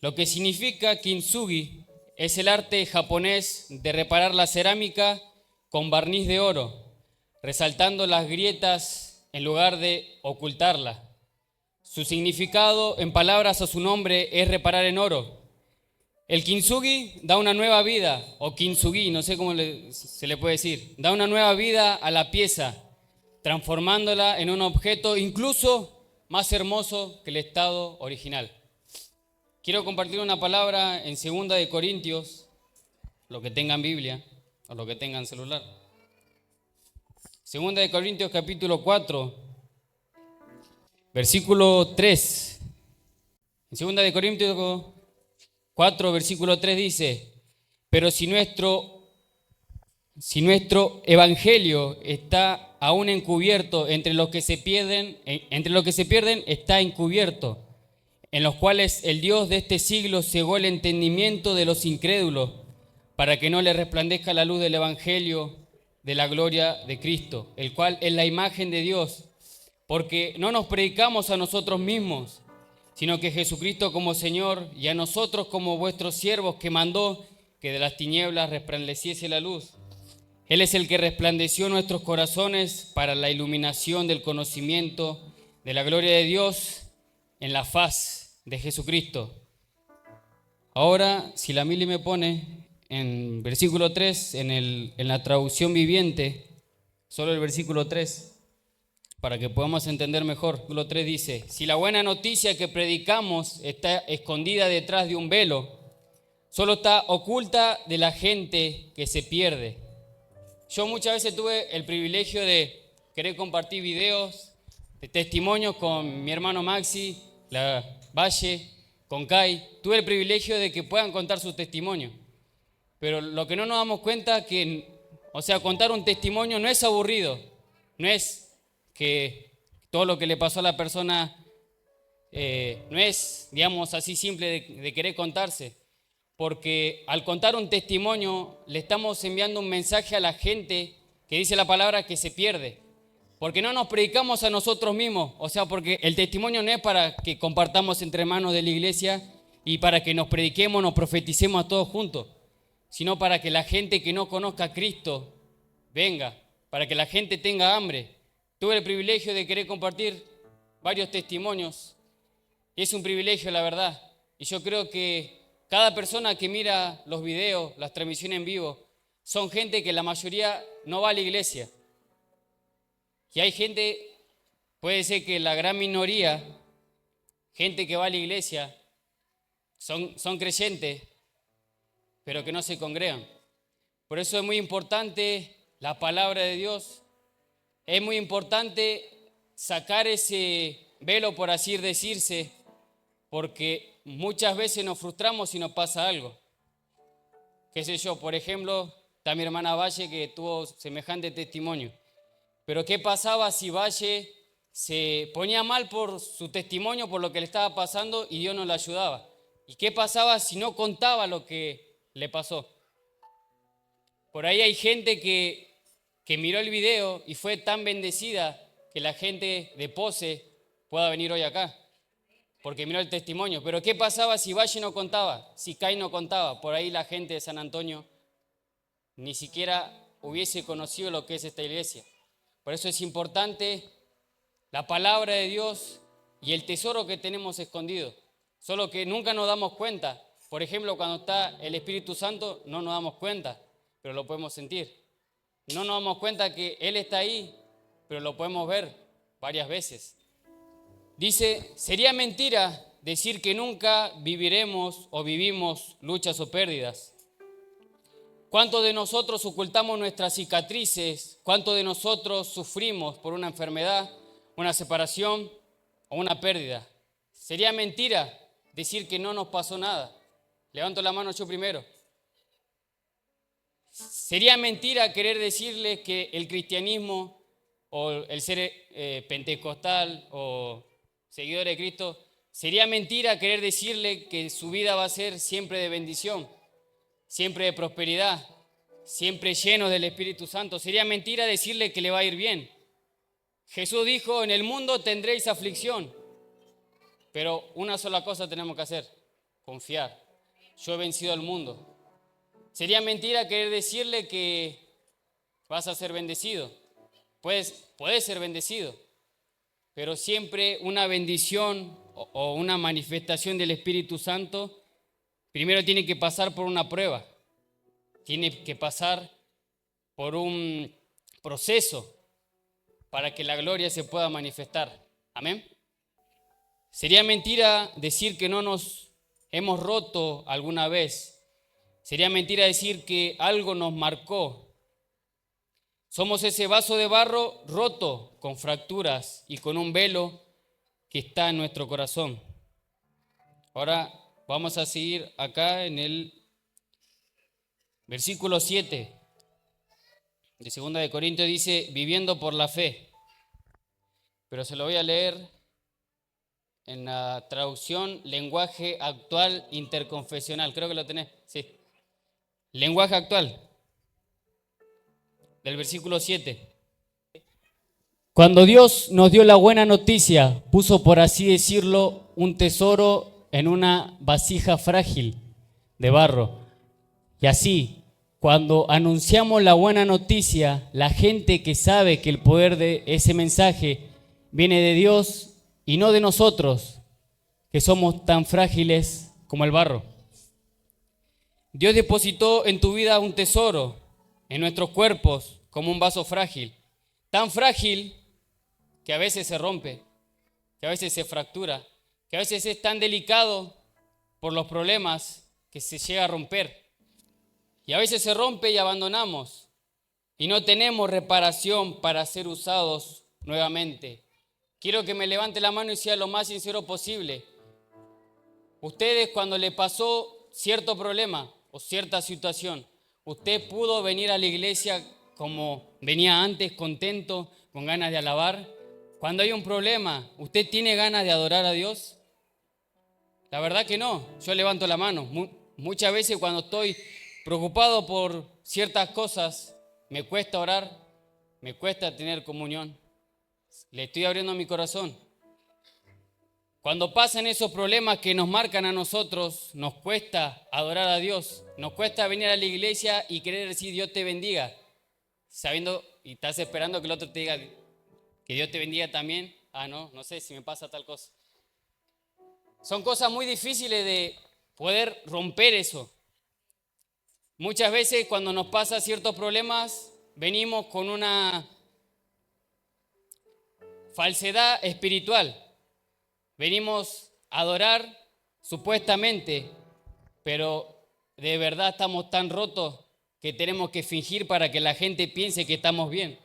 Lo que significa kintsugi es el arte japonés de reparar la cerámica con barniz de oro, resaltando las grietas en lugar de ocultarlas. Su significado, en palabras a su nombre, es reparar en oro. El kintsugi da una nueva vida, o kintsugi, no sé cómo se le puede decir, da una nueva vida a la pieza, transformándola en un objeto incluso más hermoso que el estado original. Quiero compartir una palabra en 2 de Corintios, los que tengan Biblia o los que tengan celular. 2 de Corintios capítulo 4, versículo 3. En 2 de Corintios 4, versículo 3 dice: pero si nuestro evangelio está aún encubierto, entre los que se pierden está encubierto, en los cuales el Dios de este siglo cegó el entendimiento de los incrédulos, para que no les resplandezca la luz del evangelio de la gloria de Cristo, el cual es la imagen de Dios, porque no nos predicamos a nosotros mismos, sino que Jesucristo como Señor, y a nosotros como vuestros siervos, que mandó que de las tinieblas resplandeciese la luz. Él es el que resplandeció nuestros corazones para la iluminación del conocimiento de la gloria de Dios en la faz de Jesucristo. Ahora, si la Mili me pone en versículo 3, en la traducción viviente, solo el versículo 3, para que podamos entender mejor. El versículo 3 dice: si la buena noticia que predicamos está escondida detrás de un velo, solo está oculta de la gente que se pierde. Yo muchas veces tuve el privilegio de querer compartir videos de testimonios con mi hermano Maxi, la Valle, con Kai. Tuve el privilegio de que puedan contar sus testimonios. Pero lo que no nos damos cuenta que, contar un testimonio no es aburrido, no es que todo lo que le pasó a la persona no es, digamos, así simple de querer contarse, porque al contar un testimonio le estamos enviando un mensaje a la gente que dice la palabra que se pierde, porque no nos predicamos a nosotros mismos, porque el testimonio no es para que compartamos entre hermanos de la iglesia y para que nos prediquemos, nos profeticemos a todos juntos, sino para que la gente que no conozca a Cristo venga, para que la gente tenga hambre. Tuve el privilegio de querer compartir varios testimonios. Es un privilegio, la verdad. Y yo creo que cada persona que mira los videos, las transmisiones en vivo, son gente que la mayoría no va a la iglesia. Y hay gente, puede ser que la gran minoría, gente que va a la iglesia, son creyentes, pero que no se congregan. Por eso es muy importante la palabra de Dios. Es muy importante sacar ese velo, por así decirse, porque muchas veces nos frustramos si nos pasa algo. Qué sé yo, por ejemplo, está mi hermana Valle que tuvo semejante testimonio. Pero ¿qué pasaba si Valle se ponía mal por su testimonio, por lo que le estaba pasando y Dios no la ayudaba? ¿Y qué pasaba si no contaba lo que le pasó? Por ahí hay gente que miró el video y fue tan bendecida que la gente de Pose pueda venir hoy acá, porque miró el testimonio. Pero ¿qué pasaba si Valle no contaba? Si Kai no contaba, por ahí la gente de San Antonio ni siquiera hubiese conocido lo que es esta iglesia. Por eso es importante la palabra de Dios y el tesoro que tenemos escondido, solo que nunca nos damos cuenta. Por ejemplo, cuando está el Espíritu Santo no nos damos cuenta, pero lo podemos sentir. No nos damos cuenta que Él está ahí, pero lo podemos ver varias veces. Dice, sería mentira decir que nunca viviremos o vivimos luchas o pérdidas. ¿Cuántos de nosotros ocultamos nuestras cicatrices? ¿Cuántos de nosotros sufrimos por una enfermedad, una separación o una pérdida? Sería mentira decir que no nos pasó nada. Levanto la mano yo primero. Sería mentira querer decirles que el cristianismo o el ser pentecostal o seguidor de Cristo, sería mentira querer decirle que su vida va a ser siempre de bendición, siempre de prosperidad, siempre lleno del Espíritu Santo. Sería mentira decirle que le va a ir bien. Jesús dijo, en el mundo tendréis aflicción, pero una sola cosa tenemos que hacer, confiar. Yo he vencido al mundo. Sería mentira querer decirle que vas a ser bendecido. Puedes ser bendecido, pero siempre una bendición o una manifestación del Espíritu Santo primero tiene que pasar por una prueba, tiene que pasar por un proceso para que la gloria se pueda manifestar. Amén. Sería mentira decir que no nos hemos roto alguna vez. Sería mentira decir que algo nos marcó. Somos ese vaso de barro roto con fracturas y con un velo que está en nuestro corazón. Ahora vamos a seguir acá en el versículo 7 de 2 de Corintios, dice, viviendo por la fe. Pero se lo voy a leer en la traducción lenguaje actual interconfesional. Creo que lo tenés, sí. Lenguaje actual, del versículo 7. Cuando Dios nos dio la buena noticia, puso, por así decirlo, un tesoro en una vasija frágil de barro. Y así, cuando anunciamos la buena noticia, la gente que sabe que el poder de ese mensaje viene de Dios y no de nosotros, que somos tan frágiles como el barro. Dios depositó en tu vida un tesoro, en nuestros cuerpos, como un vaso frágil. Tan frágil que a veces se rompe, que a veces se fractura, que a veces es tan delicado por los problemas que se llega a romper. Y a veces se rompe y abandonamos. Y no tenemos reparación para ser usados nuevamente. Quiero que me levante la mano y sea lo más sincero posible. Ustedes, cuando le pasó cierto problema o cierta situación, usted pudo venir a la iglesia como venía antes, contento, con ganas de alabar. Cuando hay un problema, ¿usted tiene ganas de adorar a Dios? La verdad que no. Yo levanto la mano. Muchas veces cuando estoy preocupado por ciertas cosas, me cuesta orar, me cuesta tener comunión. Le estoy abriendo mi corazón. Cuando pasan esos problemas que nos marcan a nosotros, nos cuesta adorar a Dios, nos cuesta venir a la iglesia y querer decir Dios te bendiga, sabiendo y estás esperando que el otro te diga que Dios te bendiga también. No sé si me pasa tal cosa. Son cosas muy difíciles de poder romper eso. Muchas veces cuando nos pasa ciertos problemas, venimos con una falsedad espiritual. Venimos a adorar supuestamente, pero de verdad estamos tan rotos que tenemos que fingir para que la gente piense que estamos bien.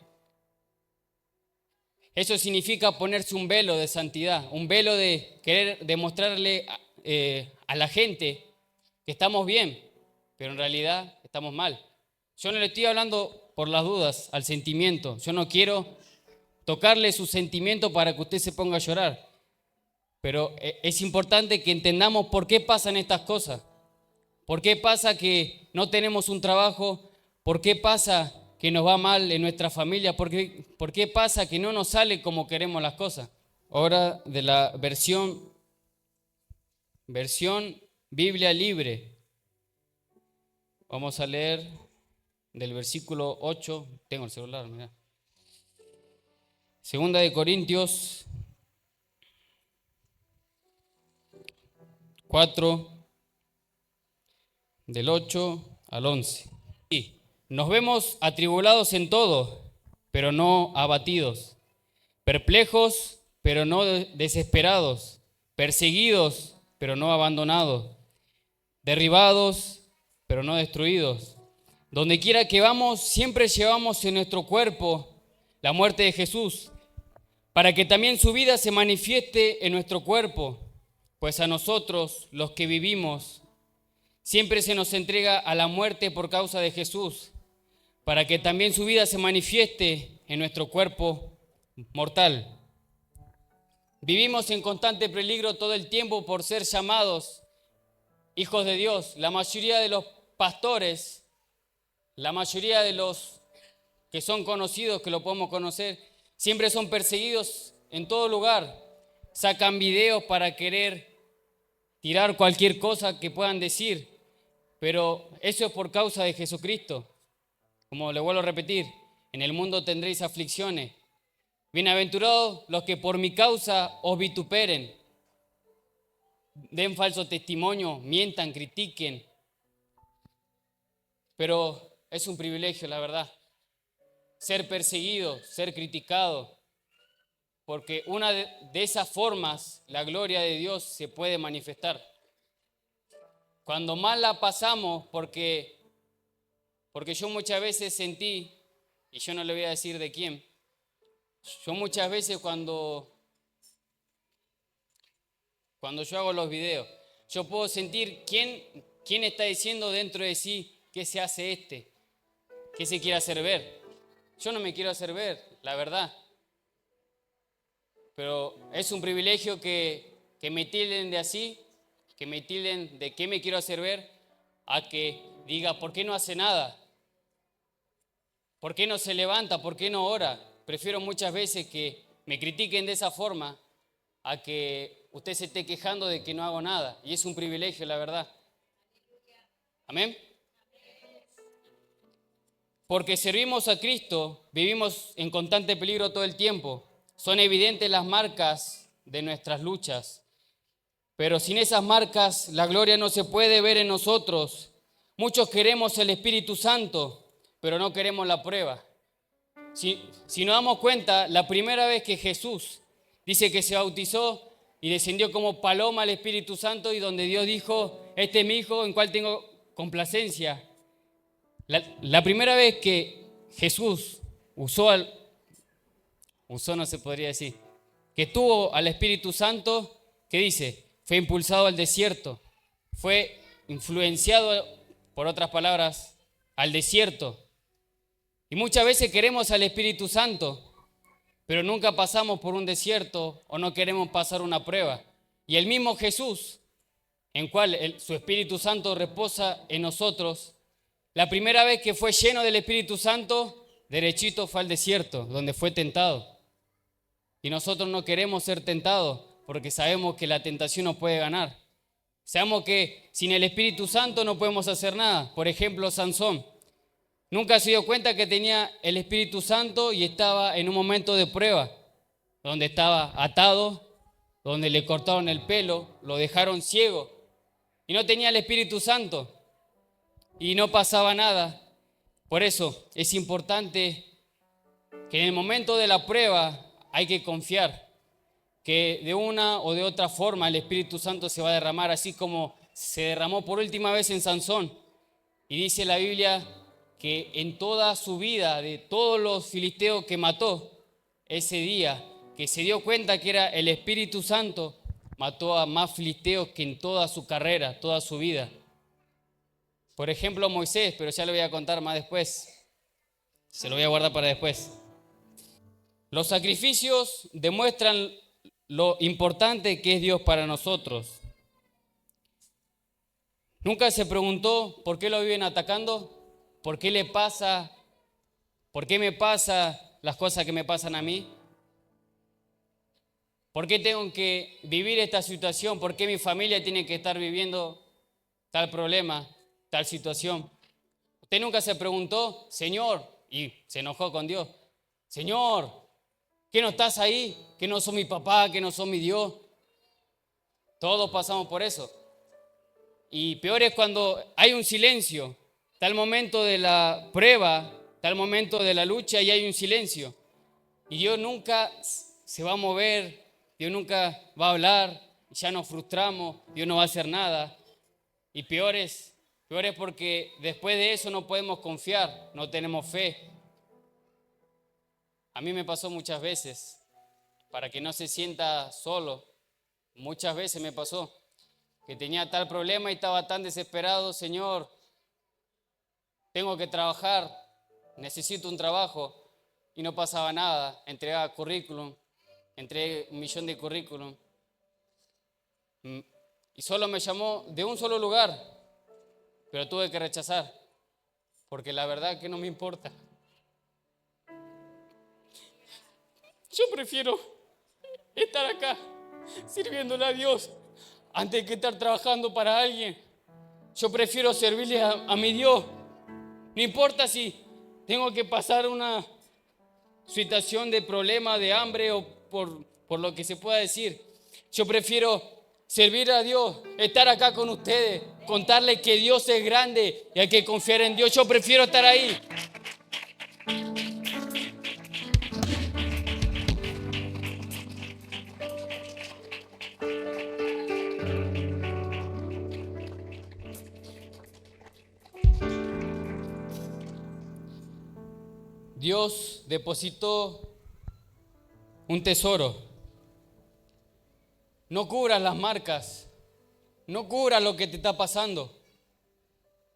Eso significa ponerse un velo de santidad, un velo de querer demostrarle a la gente que estamos bien, pero en realidad estamos mal. Yo no le estoy hablando por las dudas al sentimiento. Yo no quiero tocarle su sentimiento para que usted se ponga a llorar. Pero es importante que entendamos por qué pasan estas cosas. ¿Por qué pasa que no tenemos un trabajo? ¿Por qué pasa que nos va mal en nuestra familia? ¿Por qué pasa que no nos sale como queremos las cosas? Ahora de la versión Biblia Libre. Vamos a leer del versículo 8. Tengo el celular, mira. 2 de Corintios 4, del 8 al 11. Sí, nos vemos atribulados en todo, pero no abatidos, perplejos, pero no desesperados, perseguidos, pero no abandonados, derribados, pero no destruidos. Donde quiera que vamos, siempre llevamos en nuestro cuerpo la muerte de Jesús, para que también su vida se manifieste en nuestro cuerpo. Pues a nosotros, los que vivimos, siempre se nos entrega a la muerte por causa de Jesús, para que también su vida se manifieste en nuestro cuerpo mortal. Vivimos en constante peligro todo el tiempo por ser llamados hijos de Dios. La mayoría de los pastores, la mayoría de los que son conocidos, que lo podemos conocer, siempre son perseguidos en todo lugar. Sacan videos para querer tirar cualquier cosa que puedan decir, pero eso es por causa de Jesucristo. Como le vuelvo a repetir, en el mundo tendréis aflicciones. Bienaventurados los que por mi causa os vituperen, den falso testimonio, mientan, critiquen. Pero es un privilegio, la verdad, ser perseguido, ser criticado, porque una de esas formas, la gloria de Dios se puede manifestar. Cuando más la pasamos, porque yo muchas veces sentí, y yo no le voy a decir de quién, yo muchas veces cuando yo hago los videos, yo puedo sentir quién está diciendo dentro de sí que se hace que se quiere hacer ver. Yo no me quiero hacer ver, la verdad. Pero es un privilegio que me tilden de así, que me tilden de qué me quiero hacer ver, a que diga, ¿por qué no hace nada? ¿Por qué no se levanta? ¿Por qué no ora? Prefiero muchas veces que me critiquen de esa forma a que usted se esté quejando de que no hago nada. Y es un privilegio, la verdad. Amén. Porque servimos a Cristo, vivimos en constante peligro todo el tiempo. Son evidentes las marcas de nuestras luchas. Pero sin esas marcas, la gloria no se puede ver en nosotros. Muchos queremos el Espíritu Santo, pero no queremos la prueba. Si nos damos cuenta, la primera vez que Jesús dice que se bautizó y descendió como paloma al Espíritu Santo, y donde Dios dijo, este es mi Hijo en cual tengo complacencia. La primera vez que Jesús usó, no se podría decir, que tuvo al Espíritu Santo, ¿qué dice? Fue impulsado al desierto, fue influenciado, por otras palabras, al desierto. Y muchas veces queremos al Espíritu Santo, pero nunca pasamos por un desierto o no queremos pasar una prueba. Y el mismo Jesús, en cual su Espíritu Santo reposa en nosotros, la primera vez que fue lleno del Espíritu Santo, derechito fue al desierto, donde fue tentado. Y nosotros no queremos ser tentados porque sabemos que la tentación nos puede ganar. Sabemos que sin el Espíritu Santo no podemos hacer nada. Por ejemplo, Sansón nunca se dio cuenta que tenía el Espíritu Santo y estaba en un momento de prueba, donde estaba atado, donde le cortaron el pelo, lo dejaron ciego y no tenía el Espíritu Santo y no pasaba nada. Por eso es importante que en el momento de la prueba hay que confiar que de una o de otra forma el Espíritu Santo se va a derramar, así como se derramó por última vez en Sansón. Y dice la Biblia que en toda su vida, de todos los filisteos que mató, ese día que se dio cuenta que era el Espíritu Santo, mató a más filisteos que en toda su carrera, toda su vida. Por ejemplo, Moisés, pero ya lo voy a contar más después. Se lo voy a guardar para después. Los sacrificios demuestran lo importante que es Dios para nosotros. ¿Nunca se preguntó por qué lo viven atacando? ¿Por qué le pasa? ¿Por qué me pasa las cosas que me pasan a mí? ¿Por qué tengo que vivir esta situación? ¿Por qué mi familia tiene que estar viviendo tal problema, tal situación? ¿Usted nunca se preguntó, Señor, y se enojó con Dios, Señor, ¿qué no estás ahí? ¿Que no sos mi papá? ¿Que no sos mi Dios? Todos pasamos por eso. Y peor es cuando hay un silencio. Está el momento de la prueba, está el momento de la lucha y hay un silencio. Y Dios nunca se va a mover, Dios nunca va a hablar, ya nos frustramos, Dios no va a hacer nada. Y peor es porque después de eso no podemos confiar, no tenemos fe. A mí me pasó muchas veces, para que no se sienta solo, muchas veces me pasó que tenía tal problema y estaba tan desesperado, Señor, tengo que trabajar, necesito un trabajo, y no pasaba nada. Entregaba currículum, entregué 1.000.000 de currículum, y solo me llamó de un solo lugar, pero tuve que rechazar, porque la verdad que no me importa. Yo prefiero estar acá, sirviéndole a Dios, antes que estar trabajando para alguien. Yo prefiero servirle a mi Dios. No importa si tengo que pasar una situación de problema, de hambre o por lo que se pueda decir. Yo prefiero servir a Dios, estar acá con ustedes, contarles que Dios es grande y hay que confiar en Dios. Yo prefiero estar ahí. Dios depositó un tesoro. No cubras las marcas, no cubras lo que te está pasando.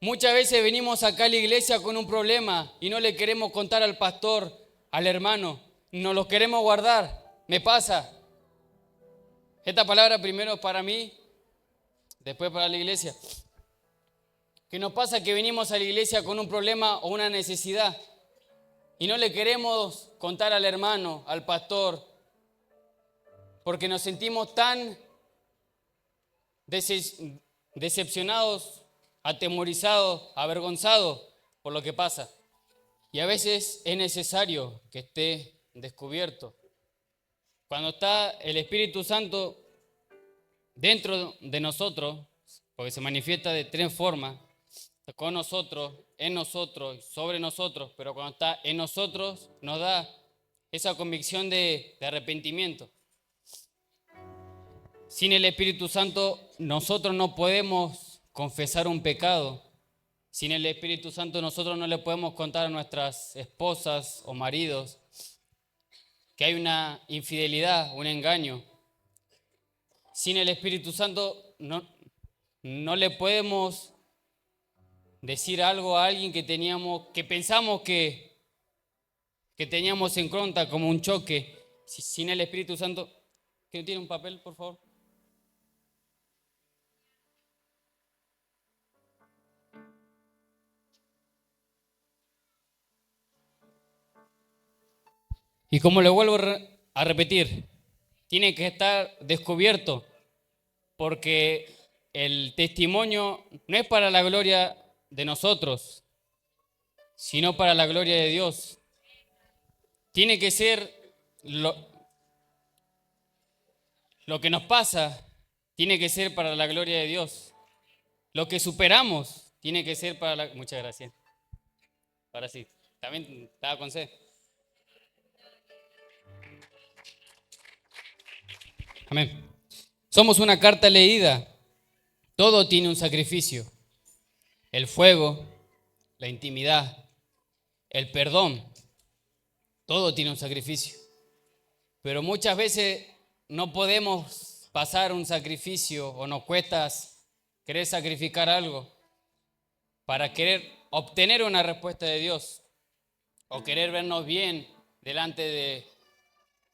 Muchas veces venimos acá a la iglesia con un problema y no le queremos contar al pastor, al hermano, no lo queremos guardar. Me pasa. Esta palabra primero es para mí, después para la iglesia. ¿Qué nos pasa? Que venimos a la iglesia con un problema o una necesidad y no le queremos contar al hermano, al pastor, porque nos sentimos tan decepcionados, atemorizados, avergonzados por lo que pasa. Y a veces es necesario que esté descubierto. Cuando está el Espíritu Santo dentro de nosotros, porque se manifiesta de tres formas, con nosotros, en nosotros, sobre nosotros, pero cuando está en nosotros nos da esa convicción de arrepentimiento. Sin el Espíritu Santo nosotros no podemos confesar un pecado. Sin el Espíritu Santo nosotros no le podemos contar a nuestras esposas o maridos que hay una infidelidad, un engaño. Sin el Espíritu Santo no le podemos decir algo a alguien que pensamos que teníamos en contra como un choque. Sin el Espíritu Santo, ¿quién tiene un papel, por favor? Y como le vuelvo a repetir, tiene que estar descubierto, porque el testimonio no es para la gloria de nosotros, sino para la gloria de Dios. Tiene que ser lo que nos pasa, tiene que ser para la gloria de Dios. Lo que superamos tiene que ser para la... Muchas gracias. Ahora sí, también estaba con sed. Amén. Somos una carta leída. Todo tiene un sacrificio. El fuego, la intimidad, el perdón, todo tiene un sacrificio. Pero muchas veces no podemos pasar un sacrificio o nos cuesta querer sacrificar algo para querer obtener una respuesta de Dios o querer vernos bien delante de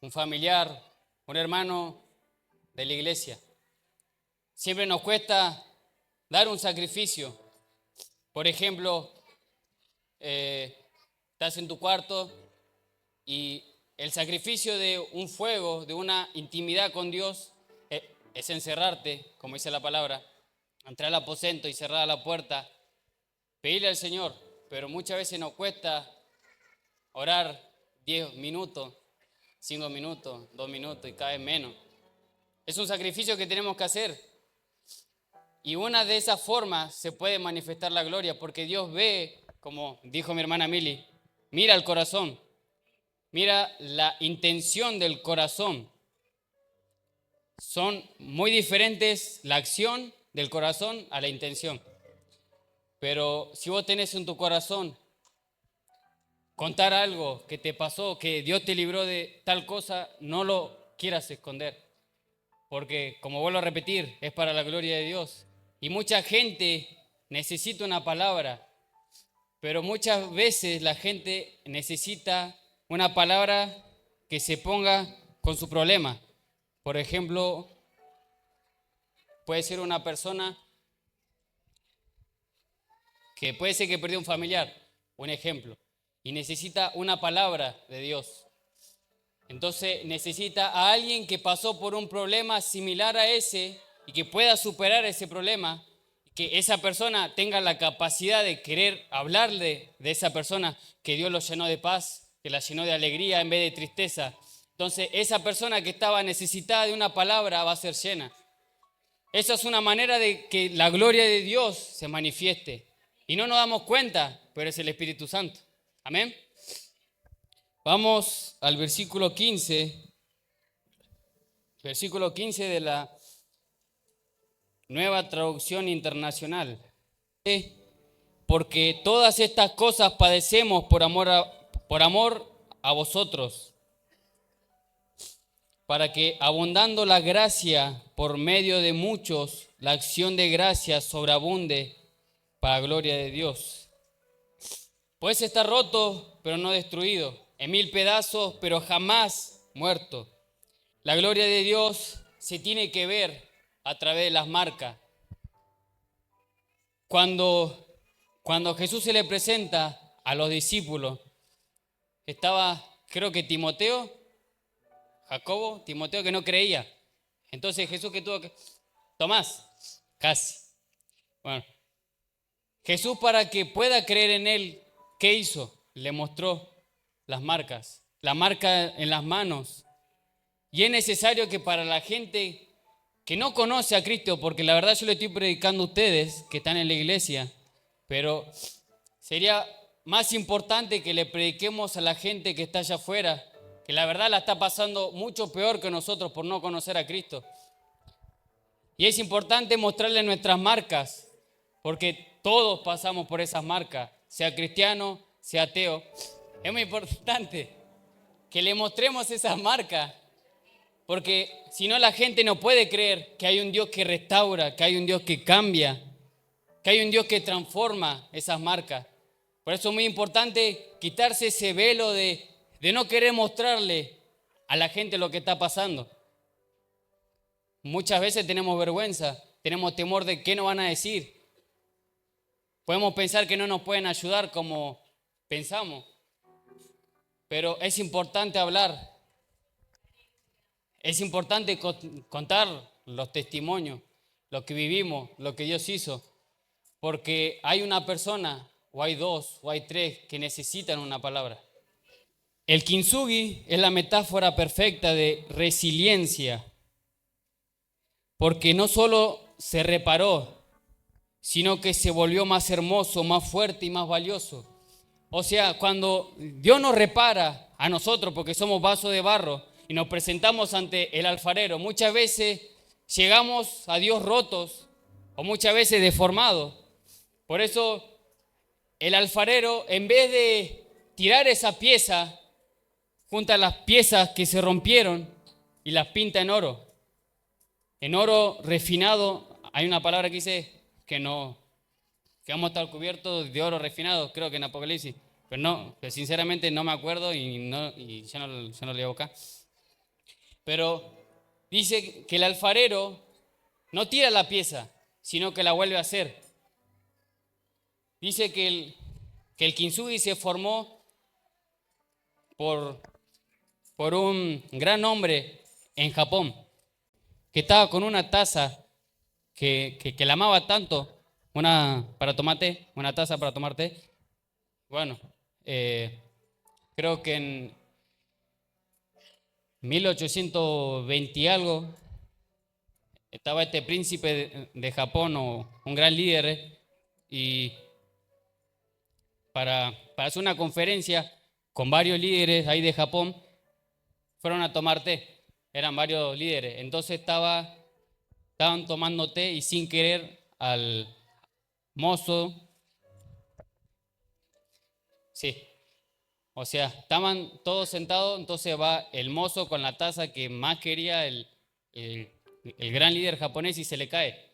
un familiar, un hermano de la iglesia. Siempre nos cuesta dar un sacrificio. Por ejemplo, estás en tu cuarto y el sacrificio de un fuego, de una intimidad con Dios, es encerrarte, como dice la palabra, entrar al aposento y cerrar la puerta, pedirle al Señor, pero muchas veces nos cuesta orar 10 minutos, 5 minutos, 2 minutos y cada vez menos. Es un sacrificio que tenemos que hacer. Y una de esas formas se puede manifestar la gloria, porque Dios ve, como dijo mi hermana Mili, mira el corazón, mira la intención del corazón. Son muy diferentes la acción del corazón a la intención. Pero si vos tenés en tu corazón contar algo que te pasó, que Dios te libró de tal cosa, no lo quieras esconder. Porque, como vuelvo a repetir, es para la gloria de Dios. Y mucha gente necesita una palabra, pero muchas veces la gente necesita una palabra que se ponga con su problema. Por ejemplo, puede ser una persona que puede ser que perdió un familiar, un ejemplo, y necesita una palabra de Dios. Entonces necesita a alguien que pasó por un problema similar a ese y que pueda superar ese problema, que esa persona tenga la capacidad de querer hablarle de esa persona, que Dios lo llenó de paz, que la llenó de alegría en vez de tristeza. Entonces, esa persona que estaba necesitada de una palabra va a ser llena. Esa es una manera de que la gloria de Dios se manifieste. Y no nos damos cuenta, pero es el Espíritu Santo. Amén. Vamos al versículo 15. Versículo 15 de la Nueva Traducción Internacional. Porque todas estas cosas padecemos por amor a vosotros, para que abundando la gracia por medio de muchos, la acción de gracia sobreabunde para la gloria de Dios. Pues está roto, pero no destruido, en 1000 pedazos, pero jamás muerto. La gloria de Dios se tiene que ver a través de las marcas. Cuando Jesús se le presenta a los discípulos, estaba, creo que Timoteo que no creía. Entonces Jesús que tuvo que... Tomás, casi. Bueno, Jesús para que pueda creer en él, ¿qué hizo? Le mostró las marcas, la marca en las manos. Y es necesario que para la gente que no conoce a Cristo, porque la verdad yo le estoy predicando a ustedes que están en la iglesia, pero sería más importante que le prediquemos a la gente que está allá afuera, que la verdad la está pasando mucho peor que nosotros por no conocer a Cristo. Y es importante mostrarle nuestras marcas, porque todos pasamos por esas marcas, sea cristiano, sea ateo. Es muy importante que le mostremos esas marcas, porque si no la gente no puede creer que hay un Dios que restaura, que hay un Dios que cambia, que hay un Dios que transforma esas marcas. Por eso es muy importante quitarse ese velo de no querer mostrarle a la gente lo que está pasando. Muchas veces tenemos vergüenza, tenemos temor de qué nos van a decir. Podemos pensar que no nos pueden ayudar como pensamos, pero es importante hablar. Es importante contar los testimonios, lo que vivimos, lo que Dios hizo, porque hay una persona, o hay dos, o hay tres, que necesitan una palabra. El kintsugi es la metáfora perfecta de resiliencia, porque no solo se reparó, sino que se volvió más hermoso, más fuerte y más valioso. O sea, cuando Dios nos repara a nosotros, porque somos vasos de barro, y nos presentamos ante el alfarero, muchas veces llegamos a Dios rotos o muchas veces deformados. Por eso el alfarero, en vez de tirar esa pieza, junta las piezas que se rompieron y las pinta en oro. En oro refinado, hay una palabra que dice que vamos a estar cubiertos de oro refinado, creo que en Apocalipsis, pero no, pero sinceramente no me acuerdo y ya no leo acá. Pero dice que el alfarero no tira la pieza, sino que la vuelve a hacer. Dice que el kintsugi se formó por un gran hombre en Japón, que estaba con una taza que la amaba tanto, una taza para tomar té. Bueno, creo que en 1820 y algo, estaba este príncipe de Japón, o un gran líder, y para hacer una conferencia con varios líderes ahí de Japón, fueron a tomar té, eran varios líderes, entonces estaban tomando té y sin querer al mozo, sí, o sea, estaban todos sentados, entonces va el mozo con la taza que más quería el gran líder japonés y se le cae.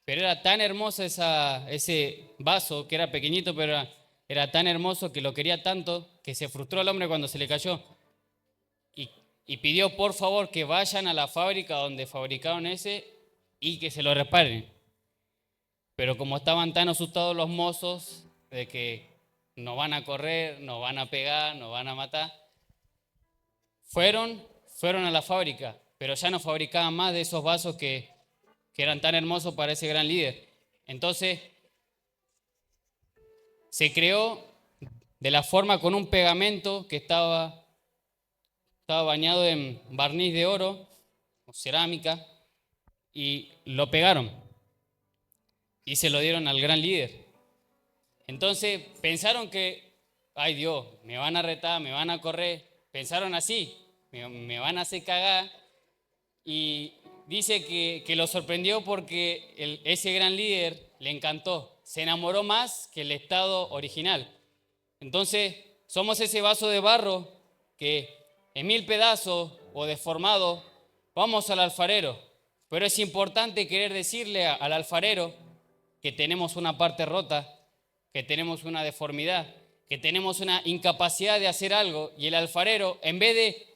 Pero era tan hermoso ese vaso, que era pequeñito, pero era tan hermoso que lo quería tanto que se frustró el hombre cuando se le cayó. Y pidió por favor que vayan a la fábrica donde fabricaron ese y que se lo reparen. Pero como estaban tan asustados los mozos de que nos van a correr, nos van a pegar, nos van a matar, fueron a la fábrica, pero ya no fabricaban más de esos vasos que que eran tan hermosos para ese gran líder. Entonces se creó de la forma con un pegamento que estaba bañado en barniz de oro o cerámica y lo pegaron y se lo dieron al gran líder. Entonces pensaron que, ay Dios, me van a retar, me van a correr. Pensaron así, me van a hacer cagar. Y dice que lo sorprendió porque ese gran líder le encantó, se enamoró más que el estado original. Entonces somos ese vaso de barro que en 1000 pedazos o deformado vamos al alfarero. Pero es importante querer decirle al alfarero que tenemos una parte rota, que tenemos una deformidad, que tenemos una incapacidad de hacer algo, y el alfarero, en vez de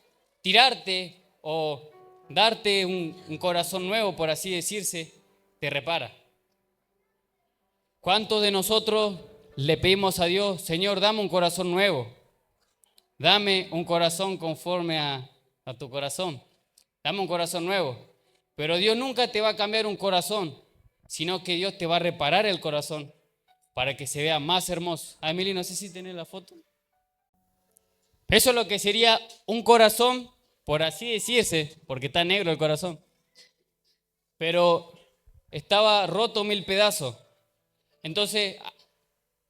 tirarte o darte un corazón nuevo, por así decirse, te repara. ¿Cuántos de nosotros le pedimos a Dios, Señor, dame un corazón nuevo? Dame un corazón conforme a tu corazón. Dame un corazón nuevo. Pero Dios nunca te va a cambiar un corazón, sino que Dios te va a reparar el corazón para que se vea más hermoso. Emily, no sé si tenés la foto. Eso es lo que sería un corazón, por así decirse, porque está negro el corazón. Pero estaba roto 1000 pedazos. Entonces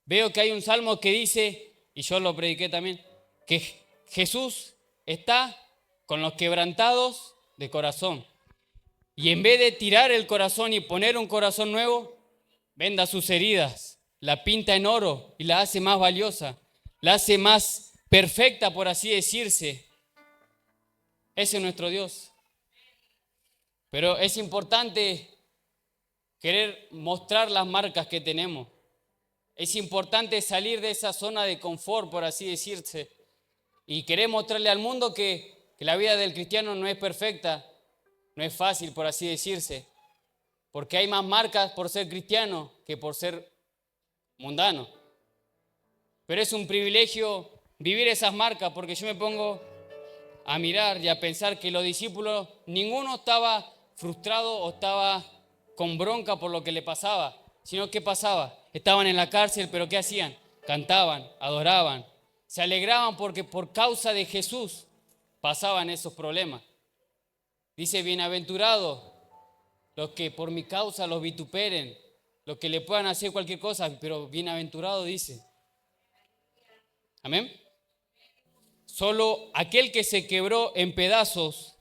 veo que hay un salmo que dice, y yo lo prediqué también, que Jesús está con los quebrantados de corazón. Y en vez de tirar el corazón y poner un corazón nuevo, venda sus heridas, la pinta en oro y la hace más valiosa, la hace más perfecta, por así decirse. Ese es nuestro Dios. Pero es importante querer mostrar las marcas que tenemos. Es importante salir de esa zona de confort, por así decirse, y querer mostrarle al mundo que la vida del cristiano no es perfecta, no es fácil, por así decirse, porque hay más marcas por ser cristiano que por ser mundano. Pero es un privilegio vivir esas marcas, porque yo me pongo a mirar y a pensar que los discípulos, ninguno estaba frustrado o estaba con bronca por lo que le pasaba, sino ¿qué pasaba? Estaban en la cárcel, pero ¿qué hacían? Cantaban, adoraban, se alegraban porque por causa de Jesús pasaban esos problemas. Dice, bienaventurados los que por mi causa los vituperen, los que le puedan hacer cualquier cosa, pero bienaventurado dice. Amén. Solo aquel que se quebró en pedazos,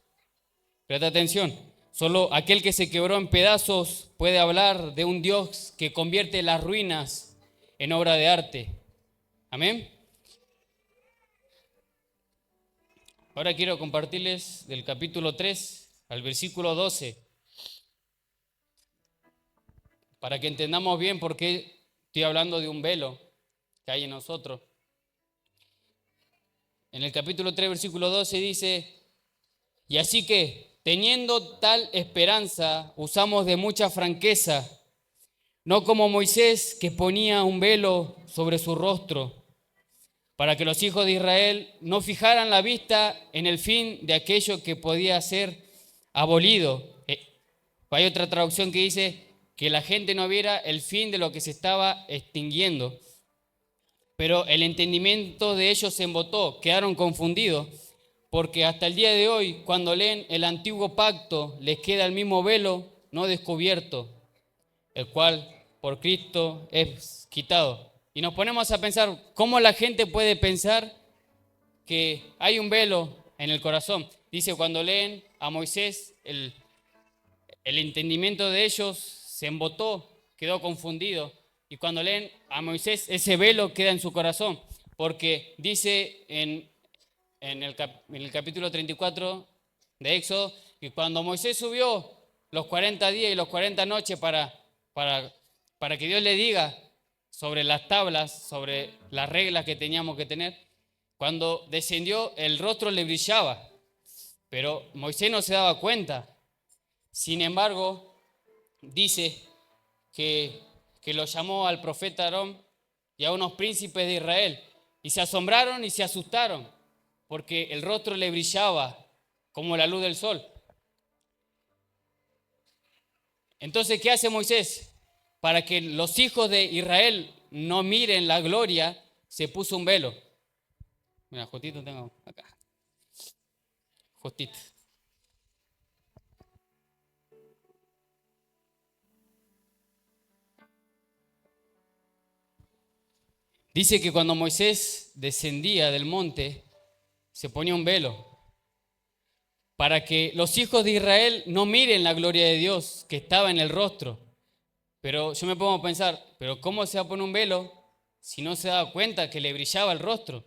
presta atención, solo aquel que se quebró en pedazos puede hablar de un Dios que convierte las ruinas en obra de arte. Amén. Ahora quiero compartirles del capítulo 3 al versículo 12, para que entendamos bien por qué estoy hablando de un velo que hay en nosotros. En el capítulo 3, versículo 12 dice, y así que, teniendo tal esperanza, usamos de mucha franqueza, no como Moisés, que ponía un velo sobre su rostro, para que los hijos de Israel no fijaran la vista en el fin de aquello que podía ser abolido. Hay otra traducción que dice que la gente no viera el fin de lo que se estaba extinguiendo. Pero el entendimiento de ellos se embotó, quedaron confundidos, porque hasta el día de hoy, cuando leen el antiguo pacto, les queda el mismo velo no descubierto, el cual por Cristo es quitado. Y nos ponemos a pensar, ¿cómo la gente puede pensar que hay un velo en el corazón? Dice, cuando leen a Moisés, el entendimiento de ellos se embotó, quedó confundido. Y cuando leen a Moisés, ese velo queda en su corazón, porque dice en el capítulo 34 de Éxodo, que cuando Moisés subió los 40 días y los 40 noches para que Dios le diga sobre las tablas, sobre las reglas que teníamos que tener, cuando descendió el rostro le brillaba, pero Moisés no se daba cuenta. Sin embargo, dice que lo llamó al profeta Aarón y a unos príncipes de Israel, y se asombraron y se asustaron, porque el rostro le brillaba como la luz del sol. Entonces, ¿qué hace Moisés? Para que los hijos de Israel no miren la gloria, se puso un velo. Mira, justito tengo acá. Justito. Dice que cuando Moisés descendía del monte, se ponía un velo para que los hijos de Israel no miren la gloria de Dios que estaba en el rostro. Pero yo me pongo a pensar, ¿pero cómo se va a poner un velo si no se da cuenta que le brillaba el rostro?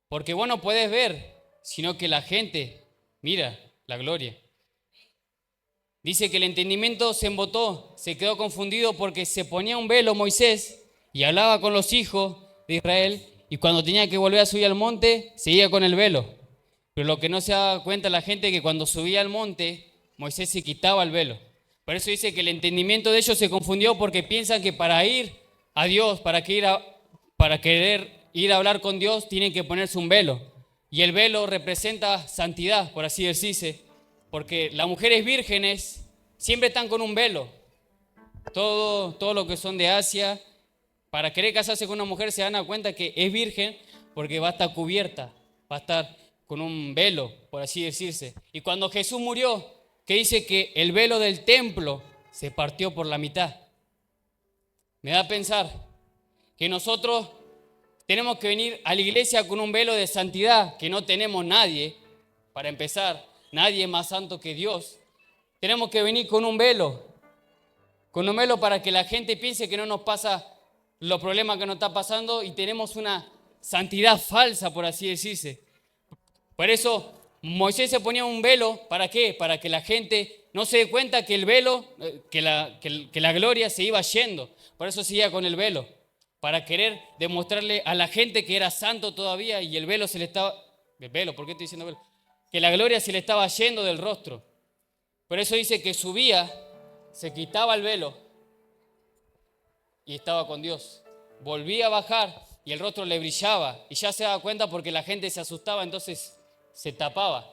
Porque vos no podés ver, sino que la gente mira la gloria. Dice que el entendimiento se embotó, se quedó confundido porque se ponía un velo Moisés y hablaba con los hijos de Israel, y cuando tenía que volver a subir al monte, seguía con el velo. Pero lo que no se da cuenta la gente es que cuando subía al monte, Moisés se quitaba el velo. Por eso dice que el entendimiento de ellos se confundió porque piensan que para ir a Dios, para querer ir a hablar con Dios, tienen que ponerse un velo. Y el velo representa santidad, por así decirse, porque las mujeres vírgenes siempre están con un velo. Todo lo que son de Asia, para querer casarse con una mujer se dan cuenta que es virgen porque va a estar cubierta, va a estar con un velo, por así decirse. Y cuando Jesús murió, que dice que el velo del templo se partió por la mitad. Me da a pensar que nosotros tenemos que venir a la iglesia con un velo de santidad, que no tenemos nadie, para empezar, nadie más santo que Dios. Tenemos que venir con un velo para que la gente piense que no nos pasa los problemas que nos está pasando y tenemos una santidad falsa, por así decirse. Por eso Moisés se ponía un velo, ¿para qué? Para que la gente no se dé cuenta que el velo, que la gloria se iba yendo. Por eso seguía con el velo, para querer demostrarle a la gente que era santo todavía y el velo se le estaba... ¿El velo? ¿Por qué estoy diciendo velo? Que la gloria se le estaba yendo del rostro. Por eso dice que subía, se quitaba el velo y estaba con Dios. Volvía a bajar y el rostro le brillaba y ya se daba cuenta porque la gente se asustaba, entonces se tapaba.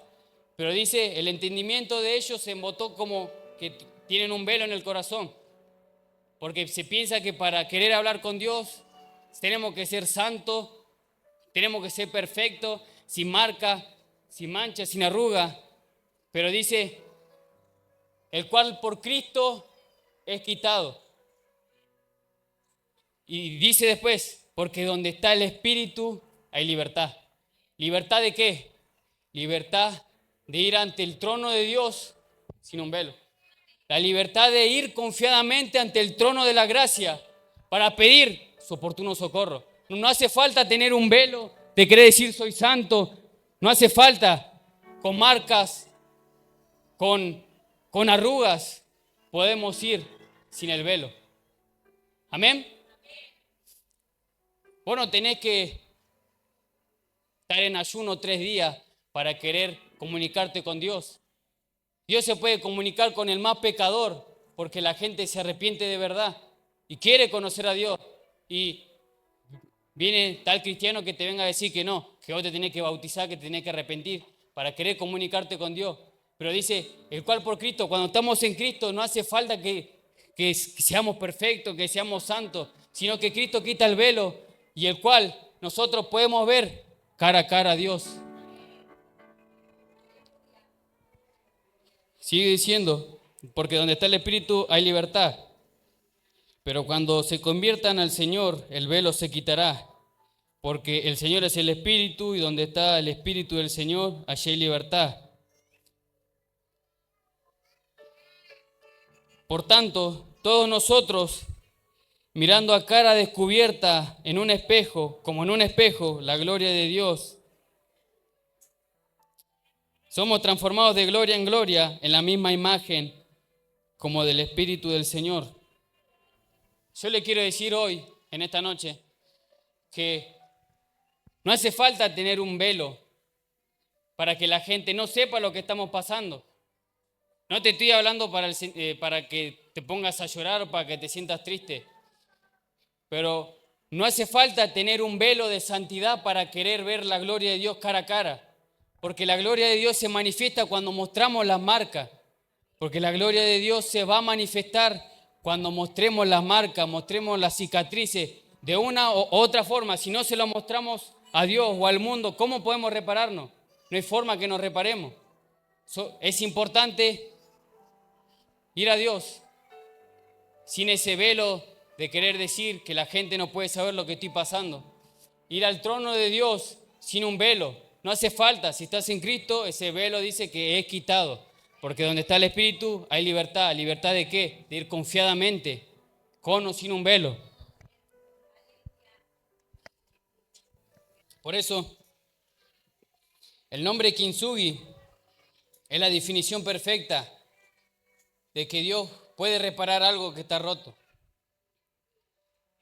Pero dice, el entendimiento de ellos se embotó como que tienen un velo en el corazón, porque se piensa que para querer hablar con Dios tenemos que ser santos, tenemos que ser perfectos, sin marca, sin mancha, sin arruga. Pero dice, el cual por Cristo es quitado. Y dice después, porque donde está el Espíritu hay libertad. ¿Libertad de qué? Libertad de ir ante el trono de Dios sin un velo. La libertad de ir confiadamente ante el trono de la gracia para pedir su oportuno socorro. No hace falta tener un velo de querer decir soy santo. No hace falta con marcas, con arrugas. Podemos ir sin el velo. Amén. Vos no tenés que estar en ayuno 3 días para querer comunicarte con Dios. Dios se puede comunicar con el más pecador porque la gente se arrepiente de verdad y quiere conocer a Dios. Y viene tal cristiano que te venga a decir que no, que vos te tenés que bautizar, que te tenés que arrepentir para querer comunicarte con Dios. Pero dice, el cual por Cristo, cuando estamos en Cristo no hace falta que seamos perfectos, que seamos santos, sino que Cristo quita el velo y el cual nosotros podemos ver cara a cara a Dios. Sigue diciendo, porque donde está el Espíritu hay libertad, pero cuando se conviertan al Señor, el velo se quitará, porque el Señor es el Espíritu y donde está el Espíritu del Señor, allí hay libertad. Por tanto, todos nosotros, mirando a cara descubierta en un espejo, como en un espejo, la gloria de Dios, somos transformados de gloria en gloria en la misma imagen como del Espíritu del Señor. Yo le quiero decir hoy, en esta noche, que no hace falta tener un velo para que la gente no sepa lo que estamos pasando. No te estoy hablando para que te pongas a llorar o para que te sientas triste. Pero no hace falta tener un velo de santidad para querer ver la gloria de Dios cara a cara. Porque la gloria de Dios se manifiesta cuando mostramos las marcas. Porque la gloria de Dios se va a manifestar cuando mostremos las marcas, mostremos las cicatrices de una u otra forma. Si no se lo mostramos a Dios o al mundo, ¿cómo podemos repararnos? No hay forma que nos reparemos. Es importante ir a Dios sin ese velo de querer decir que la gente no puede saber lo que estoy pasando. Ir al trono de Dios sin un velo. No hace falta, si estás en Cristo, ese velo dice que es quitado. Porque donde está el Espíritu hay libertad. ¿Libertad de qué? De ir confiadamente, con o sin un velo. Por eso, el nombre Kintsugi es la definición perfecta de que Dios puede reparar algo que está roto.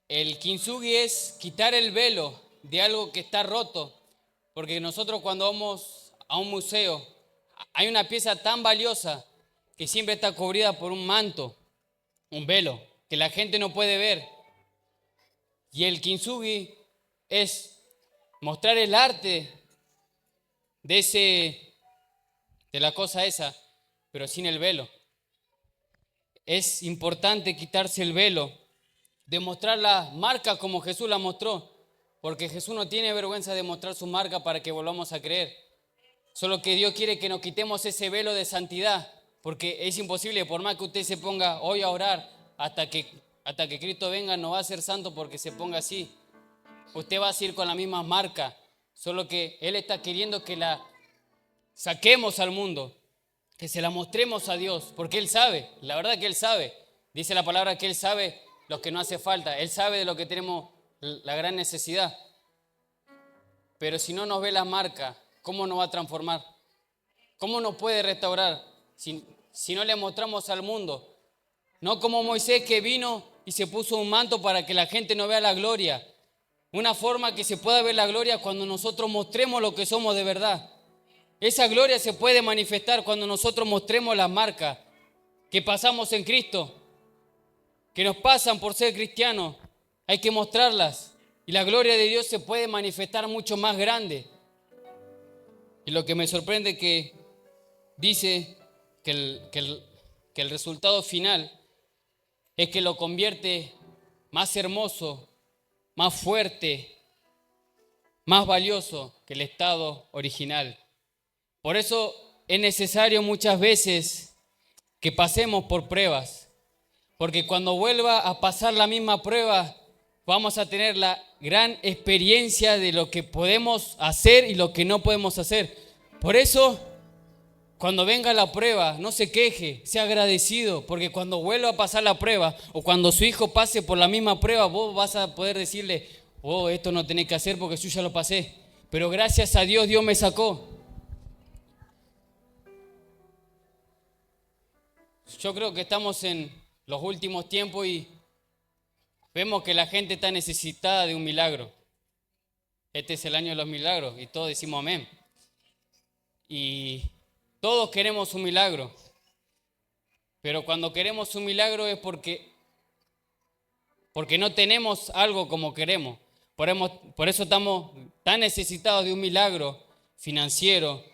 El Kintsugi es quitar el velo de algo que está roto, porque nosotros cuando vamos a un museo, hay una pieza tan valiosa que siempre está cubrida por un manto, un velo, que la gente no puede ver. Y el Kintsugi es mostrar el arte de la cosa esa, pero sin el velo. Es importante quitarse el velo, demostrar la marca como Jesús la mostró, porque Jesús no tiene vergüenza de mostrar su marca para que volvamos a creer. Solo que Dios quiere que nos quitemos ese velo de santidad, porque es imposible, por más que usted se ponga hoy a orar, hasta que Cristo venga, no va a ser santo porque se ponga así. Usted va a seguir con la misma marca, solo que Él está queriendo que la saquemos al mundo, que se la mostremos a Dios, porque Él sabe, la verdad que Él sabe. Dice la palabra que Él sabe lo que no hace falta, Él sabe de lo que tenemos la gran necesidad. Pero si no nos ve la marca, ¿cómo nos va a transformar? ¿Cómo nos puede restaurar si no le mostramos al mundo? No como Moisés, que vino y se puso un manto para que la gente no vea la gloria. Una forma que se pueda ver la gloria cuando nosotros mostremos lo que somos de verdad. Esa gloria se puede manifestar cuando nosotros mostremos las marcas que pasamos en Cristo, que nos pasan por ser cristianos. Hay que mostrarlas y la gloria de Dios se puede manifestar mucho más grande. Y lo que me sorprende es que dice que el resultado final es que lo convierte más hermoso, más fuerte, más valioso que el estado original. Por eso es necesario muchas veces que pasemos por pruebas, porque cuando vuelva a pasar la misma prueba, vamos a tener la gran experiencia de lo que podemos hacer y lo que no podemos hacer. Por eso, cuando venga la prueba, no se queje, sea agradecido, porque cuando vuelva a pasar la prueba o cuando su hijo pase por la misma prueba, vos vas a poder decirle, oh, esto no tenés que hacer porque yo ya lo pasé, pero gracias a Dios, Dios me sacó. Yo creo que estamos en los últimos tiempos y vemos que la gente está necesitada de un milagro. Este es el año de los milagros y todos decimos amén. Y todos queremos un milagro, pero cuando queremos un milagro es porque no tenemos algo como queremos. Por eso estamos tan necesitados de un milagro financiero,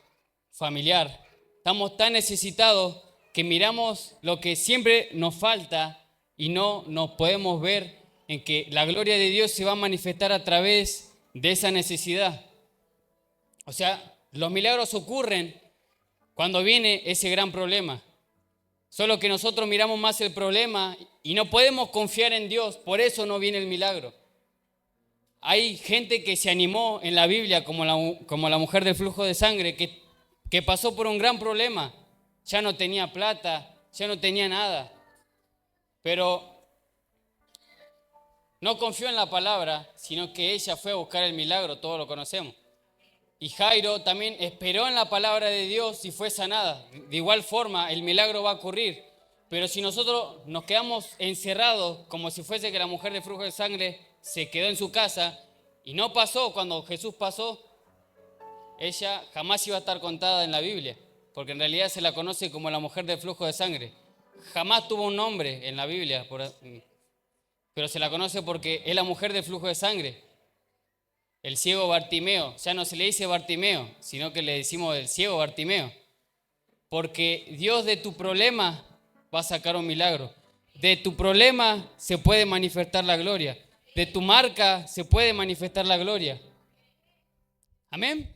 familiar. Estamos tan necesitados que miramos lo que siempre nos falta y no nos podemos ver en que la gloria de Dios se va a manifestar a través de esa necesidad. O sea, los milagros ocurren cuando viene ese gran problema. Solo que nosotros miramos más el problema y no podemos confiar en Dios, por eso no viene el milagro. Hay gente que se animó en la Biblia, como la mujer del flujo de sangre, que pasó por un gran problema. Ya no tenía plata, ya no tenía nada. Pero no confió en la palabra, sino que ella fue a buscar el milagro, todos lo conocemos. Y Jairo también esperó en la palabra de Dios y fue sanada. De igual forma, el milagro va a ocurrir. Pero si nosotros nos quedamos encerrados, como si fuese que la mujer de flujo de sangre se quedó en su casa y no pasó cuando Jesús pasó, ella jamás iba a estar contada en la Biblia, porque en realidad se la conoce como la mujer del flujo de sangre. Jamás tuvo un nombre en la Biblia, pero se la conoce porque es la mujer del flujo de sangre. El ciego Bartimeo, ya no se le dice Bartimeo, sino que le decimos el ciego Bartimeo. porque Dios de tu problema va a sacar un milagro. De tu problema se puede manifestar la gloria. De tu marca se puede manifestar la gloria. Amén.